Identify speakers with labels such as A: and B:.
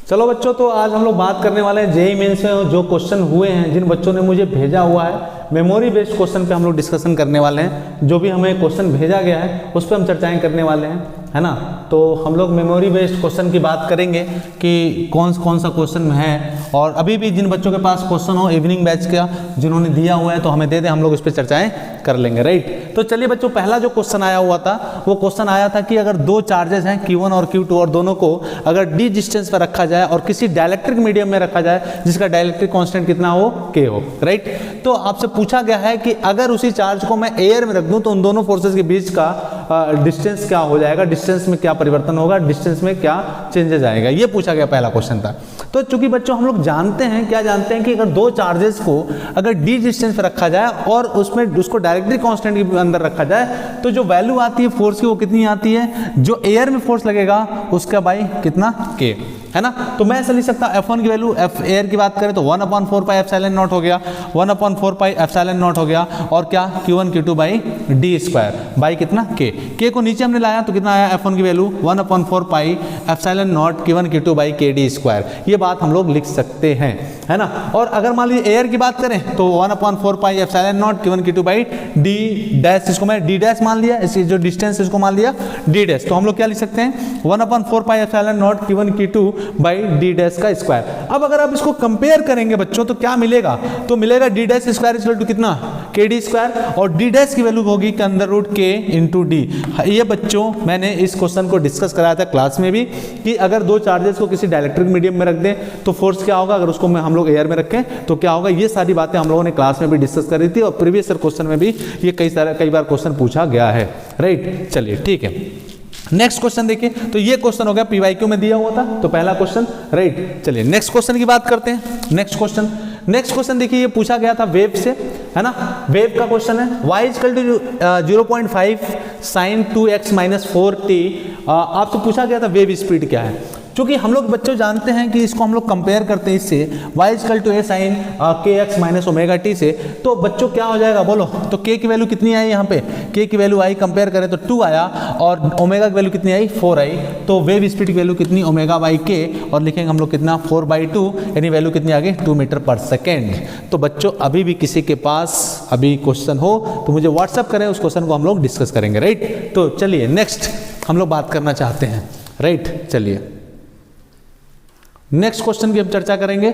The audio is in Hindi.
A: चलो बच्चों, तो आज हम लोग बात करने वाले हैं जेईई मेंस में जो क्वेश्चन हुए हैं, जिन बच्चों ने मुझे भेजा हुआ है मेमोरी बेस्ड क्वेश्चन पे हम लोग डिस्कशन करने वाले हैं। जो भी हमें क्वेश्चन भेजा गया है उस पर हम चर्चाएं करने वाले हैं, है ना। तो हम लोग मेमोरी बेस्ड क्वेश्चन की बात करेंगे कि कौन सा क्वेश्चन है, और अभी भी जिन बच्चों के पास क्वेश्चन हो इवनिंग बैच का जिन्होंने दिया हुआ है तो हमें दे दें, हम लोग इस पर चर्चाएं कर लेंगे, राइट। तो चलिए बच्चों, पहला जो क्वेश्चन आया हुआ था वो क्वेश्चन आया था कि अगर दो चार्जेस हैं Q1 और Q2 और दोनों को अगर d डिस्टेंस पर रखा जाए और किसी डाइलेक्ट्रिक मीडियम में रखा जाए जिसका डाइलेक्ट्रिक कांस्टेंट कितना हो, K हो, राइट। तो आपसे पूछा गया है कि अगर उसी चार्ज को मैं एयर में रख दूं तो उन दोनों फोर्सेस के बीच का डिस्टेंस क्या हो जाएगा, डिस्टेंस में क्या परिवर्तन होगा, डिस्टेंस में क्या चेंजेस आएगा, ये पूछा गया पहला क्वेश्चन था। तो चूंकि बच्चों हम लोग जानते हैं कि अगर दो चार्जेस को अगर d डिस्टेंस पर रखा जाए और उसमें उसको डायरेक्टली कांस्टेंट के अंदर रखा जाए तो जो वैल्यू आती है फोर्स की वो कितनी आती है, जो एयर में फोर्स लगेगा उसका बाई कितना, K, है ना। तो मैं ऐसा लिख सकता F1 की वैल्यू, F एयर की बात करें तो 1/4 पाई एप्सिलॉन नॉट हो गया, 1/4 पाई एप्सिलॉन नॉट हो गया, और क्या Q1 Q2 by d square by कितना, K को नीचे हमने लाया तो कितना आया F1 की value 1/4 pi epsilon not Q1 Q2 by KD square. ये बात हम लोग लिख सकते हैं, है ना। और अगर मान लीजिए एयर की बात करें तो 1/4 pi epsilon not Q1 Q2 by d dash, इसको मैं d डैश मान लिया, इसकी जो डिस्टेंस इसको मान लिया d डैश। तो हम लोग क्या लिख सकते हैं 1/4 pi epsilon not Q1 Q2 by d dash का स्क्वायर। अब अगर आप इसको कंपेयर करेंगे बच्चों तो क्या मिलेगा, तो मिलेगा d dash square equal to कितना, KD स्क्वायर, और d डैश की वैल्यू होगी under root K into D। ये बच्चों मैंने इस क्वेश्चन को डिस्कस कराया था क्लास में भी कि अगर दो चार्जेस को किसी डाइलेक्ट्रिक मीडियम में रख दें तो फोर्स क्या होगा, अगर उसको हम लोग एयर में रखें तो क्या होगा। ये सारी बातें हम लोगों ने क्लास में भी डिस्कस करी थी और प्रीवियस क्वेश्चन में भी ये कई बार क्वेश्चन पूछा गया है, राइट। चलिए ठीक है, नेक्स्ट क्वेश्चन देखिए। तो ये क्वेश्चन हो गया PYQ में दिया हुआ था, तो पहला क्वेश्चन, राइट। चलिए नेक्स्ट क्वेश्चन की बात करते हैं। नेक्स्ट क्वेश्चन देखिए, ये पूछा गया था वेव से, है ना। वेव का क्वेश्चन है y equal to 0.5 sin 2x - 4t। आपसे पूछा गया था वेव स्पीड क्या है। क्योंकि हम लोग बच्चों जानते हैं कि इसको हम लोग कंपेयर करते हैं इससे y equal to a sin kx - omega t से, तो बच्चों क्या हो जाएगा बोलो। तो k की वैल्यू कितनी आई यहाँ पे, k की वैल्यू आई कंपेयर करें तो 2 आया, और ओमेगा की वैल्यू कितनी आई 4 आई। तो वेव स्पीड की वैल्यू कितनी, ओमेगा बाई k, और लिखेंगे हम लोग कितना 4/2, यानी वैल्यू कितनी आ गई 2 मीटर पर सेकेंड। तो बच्चों अभी भी किसी के पास अभी क्वेश्चन हो तो मुझे व्हाट्सअप करें, उस क्वेश्चन को हम लोग डिस्कस करेंगे, राइट। तो चलिए नेक्स्ट हम लोग बात करना चाहते हैं, राइट। चलिए नेक्स्ट क्वेश्चन की हम चर्चा करेंगे।